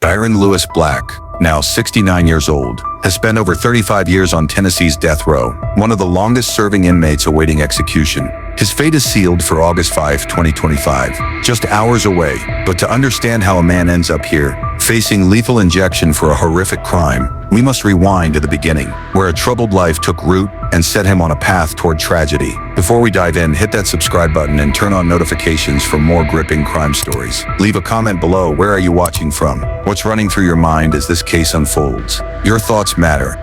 Byron Lewis Black, now 69 years old, has spent over 35 years on Tennessee's death row, one of the longest-serving inmates awaiting execution. His fate is sealed for August 5, 2025, just hours away. But to understand how a man ends up here, facing lethal injection for a horrific crime, we must rewind to the beginning, where a troubled life took root and set him on a path toward tragedy. Before we dive in, hit that subscribe button and turn on notifications for more gripping crime stories. Leave a comment below. Where are you watching from? What's running through your mind as this case unfolds? Your thoughts matter.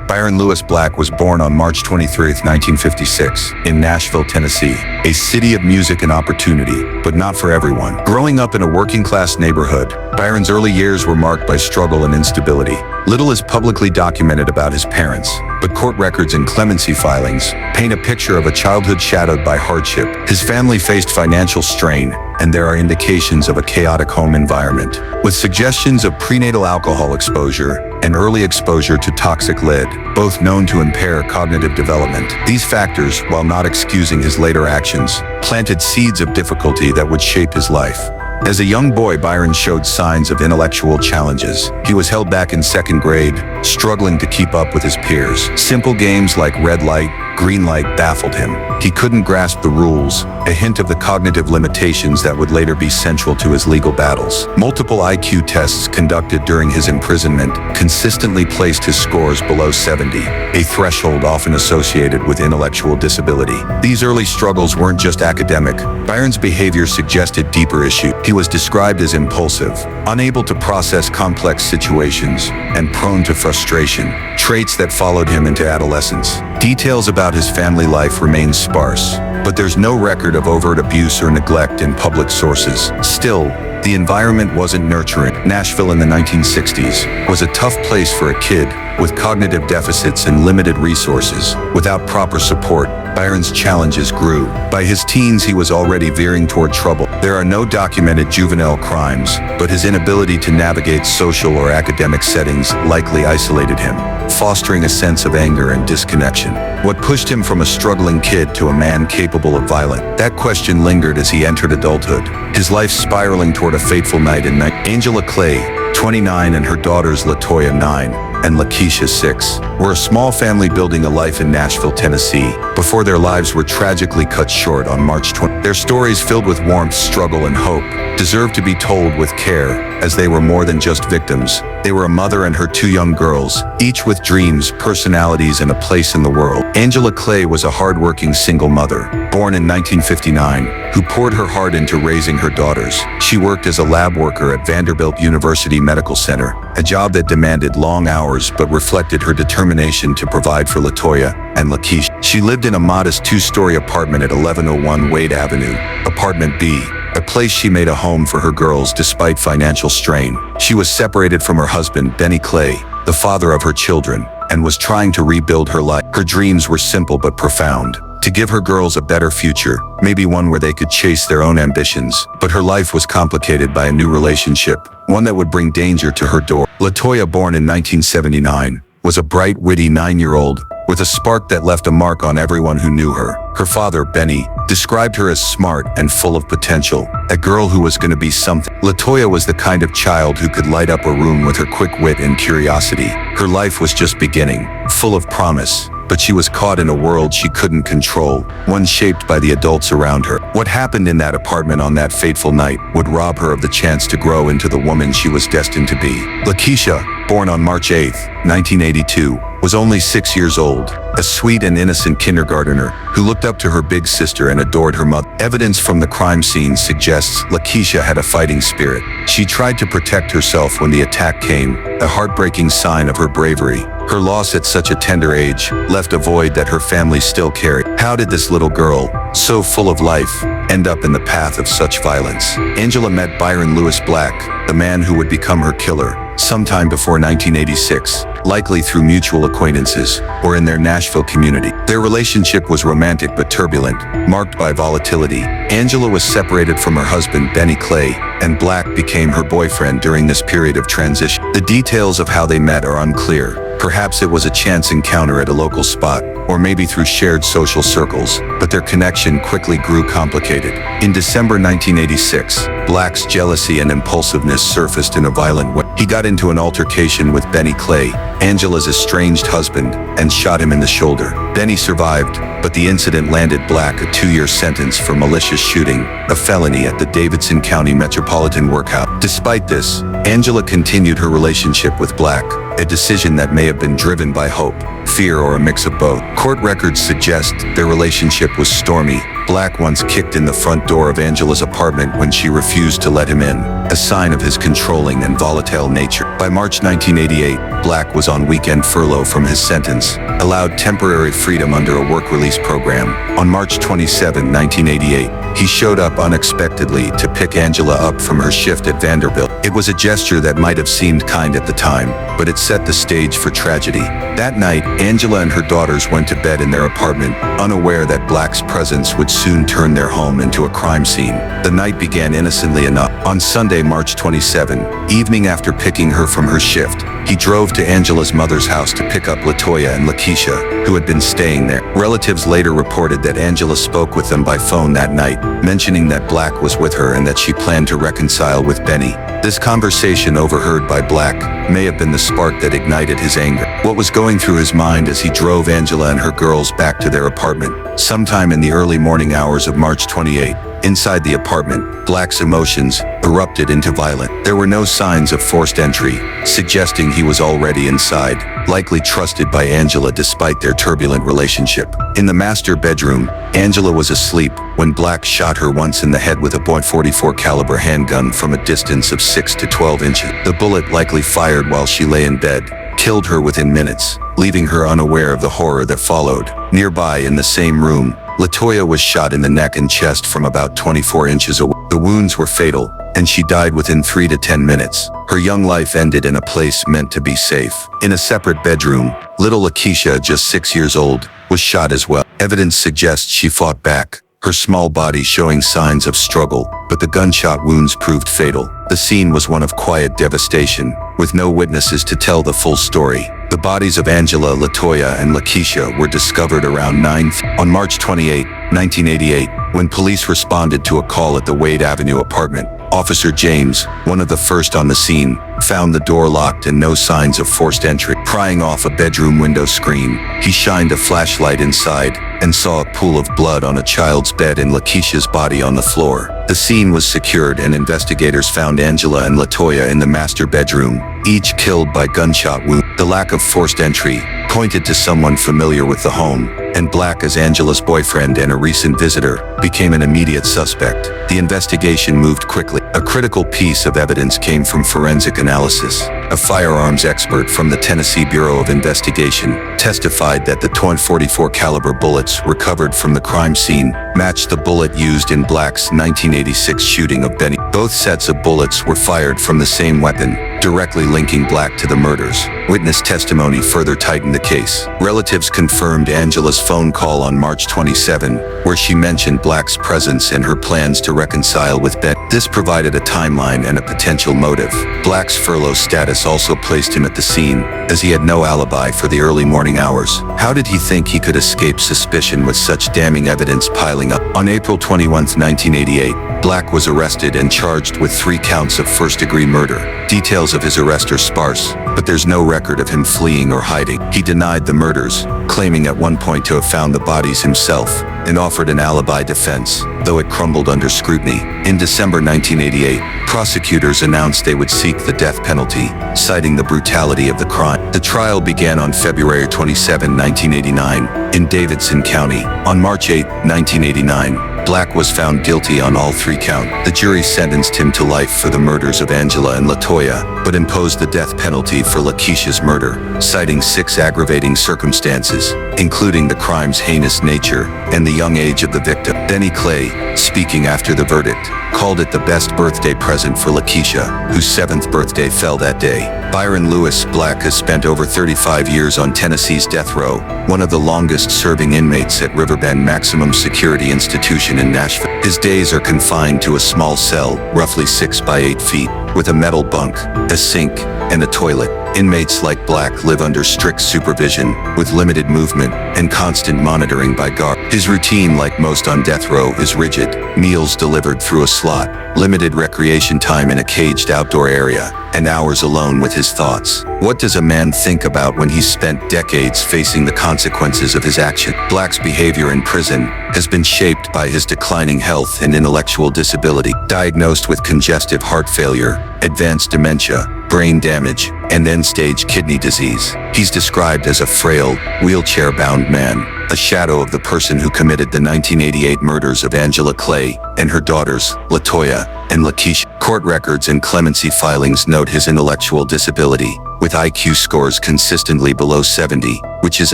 Byron Lewis Black was born on March 23, 1956, in Nashville, Tennessee, a city of music and opportunity, but not for everyone. Growing up in a working-class neighborhood, Byron's early years were marked by struggle and instability. Little is publicly documented about his parents, but court records and clemency filings paint a picture of a childhood shadowed by hardship. His family faced financial strain, and there are indications of a chaotic home environment, with suggestions of prenatal alcohol exposure and early exposure to toxic lead, both known to impair cognitive development. These factors, while not excusing his later actions, planted seeds of difficulty that would shape his life. As a young boy, Byron showed signs of intellectual challenges. He was held back in second grade, struggling to keep up with his peers. Simple games like red light, green light baffled him. He couldn't grasp the rules, a hint of the cognitive limitations that would later be central to his legal battles. Multiple IQ tests conducted during his imprisonment consistently placed his scores below 70, a threshold often associated with intellectual disability. These early struggles weren't just academic. Byron's behavior suggested deeper issues. He was described as impulsive, unable to process complex situations, and prone to frustration, traits that followed him into adolescence. Details about his family life remain sparse, but there's no record of overt abuse or neglect in public sources. Still, the environment wasn't nurturing. Nashville in the 1960s was a tough place for a kid with cognitive deficits and limited resources. Without proper support, Byron's challenges grew. By his teens, he was already veering toward trouble. There are no documented juvenile crimes, but his inability to navigate social or academic settings likely isolated him, fostering a sense of anger and disconnection. What pushed him from a struggling kid to a man capable of violence? That question lingered as he entered adulthood, his life spiraling toward a fateful night in Angela Clay, 29, and her daughters Latoya, 9, and Lakeisha, 6, were a small family building a life in Nashville, Tennessee, before their lives were tragically cut short on March 20. Their stories, filled with warmth, struggle, and hope, deserve to be told with care, as they were more than just victims. They were a mother and her two young girls, each with dreams, personalities, and a place in the world. Angela Clay was a hard-working single mother, born in 1959, who poured her heart into raising her daughters. She worked as a lab worker at Vanderbilt University Medical Center, a job that demanded long hours but reflected her determination to provide for Latoya and Lakeisha. She lived in a modest two-story apartment at 1101 Wade Avenue, Apartment B, a place she made a home for her girls despite financial strain. She was separated from her husband, Benny Clay, the father of her children, and was trying to rebuild her life. Her dreams were simple but profound: to give her girls a better future, maybe one where they could chase their own ambitions. But her life was complicated by a new relationship, one that would bring danger to her door. Latoya, born in 1979, was a bright, witty 9-year-old with a spark that left a mark on everyone who knew her. Her father, Benny, described her as smart and full of potential, a girl who was going to be something. Latoya was the kind of child who could light up a room with her quick wit and curiosity. Her life was just beginning, full of promise, but she was caught in a world she couldn't control, one shaped by the adults around her. What happened in that apartment on that fateful night would rob her of the chance to grow into the woman she was destined to be. Lakeisha, born on March 8, 1982, was only 6 years old, a sweet and innocent kindergartner who looked up to her big sister and adored her mother. Evidence from the crime scene suggests Lakeisha had a fighting spirit. She tried to protect herself when the attack came, a heartbreaking sign of her bravery. Her loss at such a tender age left a void that her family still carried. How did this little girl, so full of life, end up in the path of such violence? Angela met Byron Lewis Black, the man who would become her killer, sometime before 1986, likely through mutual acquaintances or in their Nashville community. Their relationship was romantic but turbulent, marked by volatility. Angela was separated from her husband, Benny Clay, and Black became her boyfriend during this period of transition. The details of how they met are unclear. Perhaps it was a chance encounter at a local spot, or maybe through shared social circles, but their connection quickly grew complicated. deteriorated. In December 1986, Black's jealousy and impulsiveness surfaced in a violent way. He got into an altercation with Benny Clay, Angela's estranged husband, and shot him in the shoulder. Benny survived, but the incident landed Black a 2-year sentence for malicious shooting, a felony at the Davidson County Metropolitan Workhouse. Despite this, Angela continued her relationship with Black, a decision that may have been driven by hope, fear, or a mix of both. Court records suggest their relationship was stormy. Black once kicked in the front door of Angela's apartment when she refused to let him in, a sign of his controlling and volatile nature. By March 1988, Black was on weekend furlough from his sentence, allowed temporary freedom under a work release program. On March 27, 1988, he showed up unexpectedly to pick Angela up from her shift at Vanderbilt. It was a gesture that might have seemed kind at the time, but it set the stage for tragedy. That night, Angela and her daughters went to bed in their apartment, unaware that Black's presence would soon turn their home into a crime scene. The night began innocently enough. On Sunday, March 27, evening after picking her from her shift, he drove to Angela's mother's house to pick up Latoya and Lakeisha, who had been staying there. Relatives later reported that Angela spoke with them by phone that night, mentioning that Black was with her and that she planned to reconcile with Benny. This conversation, overheard by Black, may have been the spark that ignited his anger. What was going through his mind as he drove Angela and her girls back to their apartment? Sometime in the early morning hours of March 28, inside the apartment, Black's emotions erupted into violence. There were no signs of forced entry, suggesting he was already inside, likely trusted by Angela despite their turbulent relationship. In the master bedroom, Angela was asleep when Black shot her once in the head with a .44 caliber handgun from a distance of 6 to 12 inches. The bullet, likely fired while she lay in bed, killed her within minutes, leaving her unaware of the horror that followed. Nearby, in the same room, Latoya was shot in the neck and chest from about 24 inches away. The wounds were fatal, and she died within 3 to 10 minutes. Her young life ended in a place meant to be safe. In a separate bedroom, little Lakeisha, just 6 years old, was shot as well. Evidence suggests she fought back, her small body showing signs of struggle, but the gunshot wounds proved fatal. The scene was one of quiet devastation, with no witnesses to tell the full story. The bodies of Angela, Latoya, and Lakeisha were discovered around 9 on March 28, 1988, when police responded to a call at the Wade Avenue apartment. Officer James, one of the first on the scene, found the door locked and no signs of forced entry. Prying off a bedroom window screen, he shined a flashlight inside and saw a pool of blood on a child's bed and Lakeisha's body on the floor. The scene was secured and investigators found Angela and Latoya in the master bedroom, each killed by gunshot wounds. The lack of forced entry pointed to someone familiar with the home, and Black, as Angela's boyfriend and a recent visitor, became an immediate suspect. The investigation moved quickly. A critical piece of evidence came from forensic analysis. A firearms expert from the Tennessee Bureau of Investigation testified that the .44 caliber bullets recovered from the crime scene matched the bullet used in Black's 1986 shooting of Benny. Both sets of bullets were fired from the same weapon, directly linking Black to the murders. Witness testimony further tightened the case. Relatives confirmed Angela's phone call on March 27, where she mentioned Black's presence and her plans to reconcile with Ben. This provided a timeline and a potential motive. Black's furlough status also placed him at the scene, as he had no alibi for the early morning hours. How did he think he could escape suspicion with such damning evidence piling up? On April 21, 1988, Black was arrested and charged with 3 counts of first-degree murder. Details of his arrest are sparse, but there's no record of him fleeing or hiding. He denied the murders, claiming at one point to have found the bodies himself, and offered an alibi defense, though it crumbled under scrutiny. In December 1988, prosecutors announced they would seek the death penalty, citing the brutality of the crime. The trial began on February 27, 1989, in Davidson County. On March 8, 1989, Black was found guilty on all 3 counts. The jury sentenced him to life for the murders of Angela and Latoya, but imposed the death penalty for Lakeisha's murder, citing 6 aggravating circumstances, including the crime's heinous nature and the young age of the victim. Benny Clay, speaking after the verdict, called it the best birthday present for Lakeisha, whose 7th birthday fell that day. Byron Lewis Black has spent over 35 years on Tennessee's death row, one of the longest-serving inmates at Riverbend Maximum Security Institution in Nashville. His days are confined to a small cell, roughly 6 by 8 feet, with a metal bunk, a sink, and a toilet. Inmates like Black live under strict supervision, with limited movement and constant monitoring by guards. His routine, like most on death row, is rigid. Meals delivered through a slot, limited recreation time in a caged outdoor area, and hours alone with his thoughts. What does a man think about when he's spent decades facing the consequences of his action? Black's behavior in prison has been shaped by his declining health and intellectual disability. Diagnosed with congestive heart failure, advanced dementia, brain damage, and end-stage kidney disease, he's described as a frail, wheelchair-bound man, a shadow of the person who committed the 1988 murders of Angela Clay and her daughters, Latoya and Lakeisha. Court records and clemency filings note his intellectual disability, with IQ scores consistently below 70, which his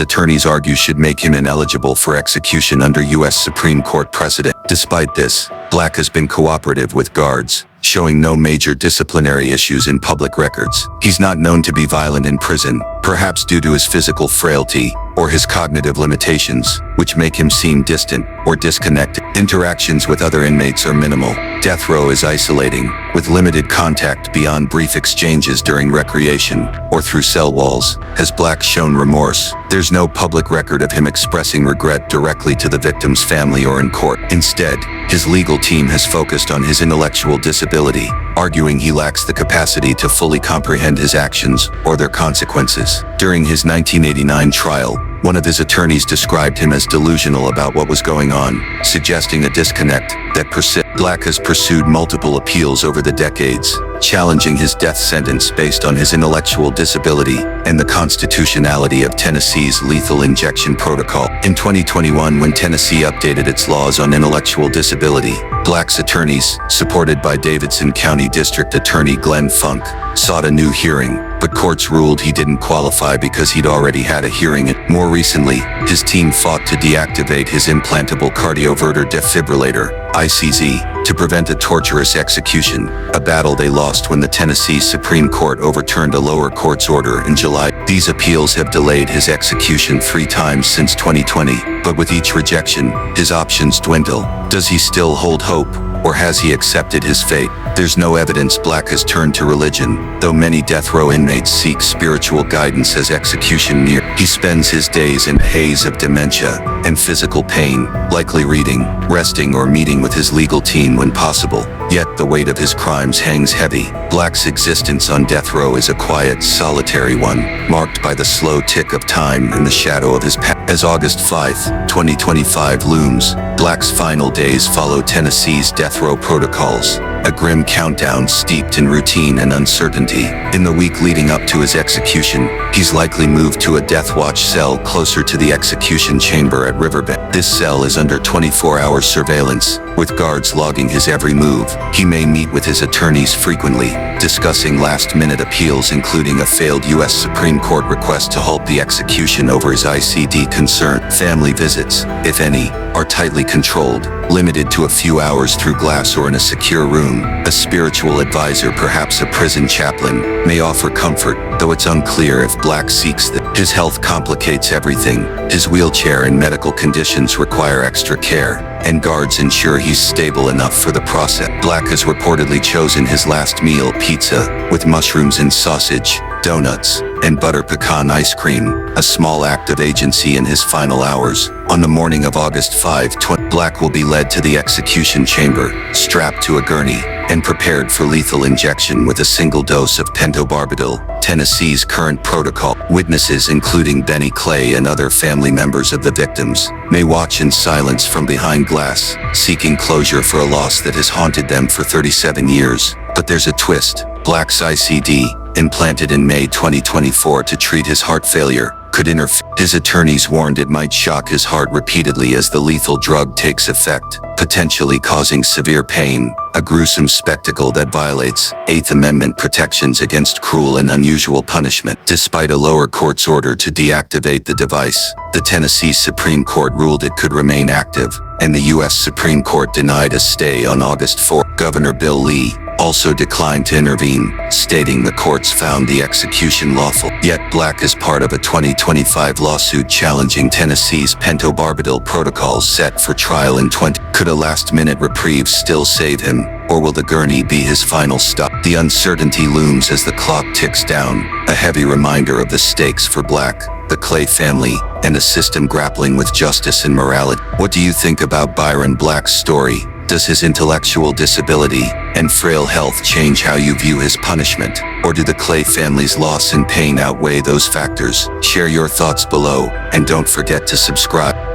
attorneys argue should make him ineligible for execution under U.S. Supreme Court precedent. Despite this, Black has been cooperative with guards, showing no major disciplinary issues in public records. He's not known to be violent in prison, perhaps due to his physical frailty or his cognitive limitations, which make him seem distant or disconnected. Interactions with other inmates are minimal. Death row is isolating, with limited contact beyond brief exchanges during recreation or through cell walls. Has Black shown remorse? There's no public record of him expressing regret directly to the victim's family or in court. Instead, his legal team has focused on his intellectual disability, arguing he lacks the capacity to fully comprehend his actions or their consequences. During his 1989 trial, one of his attorneys described him as delusional about what was going on, suggesting a disconnect that persists. Black has pursued multiple appeals over the decades, challenging his death sentence based on his intellectual disability and the constitutionality of Tennessee's lethal injection protocol. In 2021, when Tennessee updated its laws on intellectual disability, Black's attorneys, supported by Davidson County District Attorney Glenn Funk, sought a new hearing, but courts ruled he didn't qualify because he'd already had a hearing. More recently, his team fought to deactivate his implantable cardioverter defibrillator, ICZ, to prevent a torturous execution, a battle they lost when the Tennessee Supreme Court overturned a lower court's order in July. These appeals have delayed his execution 3 times since 2020, but with each rejection, his options dwindle. Does he still hold hope, or has he accepted his fate? There's no evidence Black has turned to religion, though many death row inmates seek spiritual guidance as execution nears. He spends his days in a haze of dementia and physical pain, likely reading, resting, or meeting with his legal team when possible. Yet the weight of his crimes hangs heavy. Black's existence on death row is a quiet, solitary one, marked by the slow tick of time and the shadow of his past. As August 5, 2025 looms, Black's final days follow Tennessee's death row protocols, a grim countdown steeped in routine and uncertainty. In the week leading up to his execution, he's likely moved to a death watch cell closer to the execution chamber at Riverbend. This cell is under 24-hour surveillance, with guards logging his every move. He may meet with his attorneys frequently, discussing last-minute appeals, including a failed U.S. Supreme Court request to halt the execution over his ICD concern. Family visits, if any, are tightly controlled, limited to a few hours through glass or in a secure room. A spiritual advisor, perhaps a prison chaplain, may offer comfort, though it's unclear if Black seeks that. His health complicates everything. His wheelchair and medical conditions require extra care, and guards ensure he's stable enough for the process. Black has reportedly chosen his last meal pizza, with mushrooms and sausage, donuts, and butter pecan ice cream, a small act of agency in his final hours. On the morning of August 5, Black will be led to the execution chamber, strapped to a gurney, and prepared for lethal injection with a single dose of pentobarbital, Tennessee's current protocol. Witnesses, including Benny Clay and other family members of the victims, may watch in silence from behind glass, seeking closure for a loss that has haunted them for 37 years. But there's a twist. Black's ICD, implanted in May 2024 to treat his heart failure, could interfere. His attorneys warned it might shock his heart repeatedly as the lethal drug takes effect, potentially causing severe pain, a gruesome spectacle that violates Eighth Amendment protections against cruel and unusual punishment. Despite a lower court's order to deactivate the device, the Tennessee Supreme Court ruled it could remain active, and the U.S. Supreme Court denied a stay on August 4. Governor Bill Lee also declined to intervene, stating the courts found the execution lawful. Yet Black is part of a 2025 lawsuit challenging Tennessee's pentobarbital protocols set for trial in 20. Could a last-minute reprieve still save him, or will the gurney be his final stop? The uncertainty looms as the clock ticks down, a heavy reminder of the stakes for Black, the Clay family, and a system grappling with justice and morality. What do you think about Byron Black's story? Does his intellectual disability and frail health change how you view his punishment? Or do the Clay family's loss and pain outweigh those factors? Share your thoughts below, and don't forget to subscribe.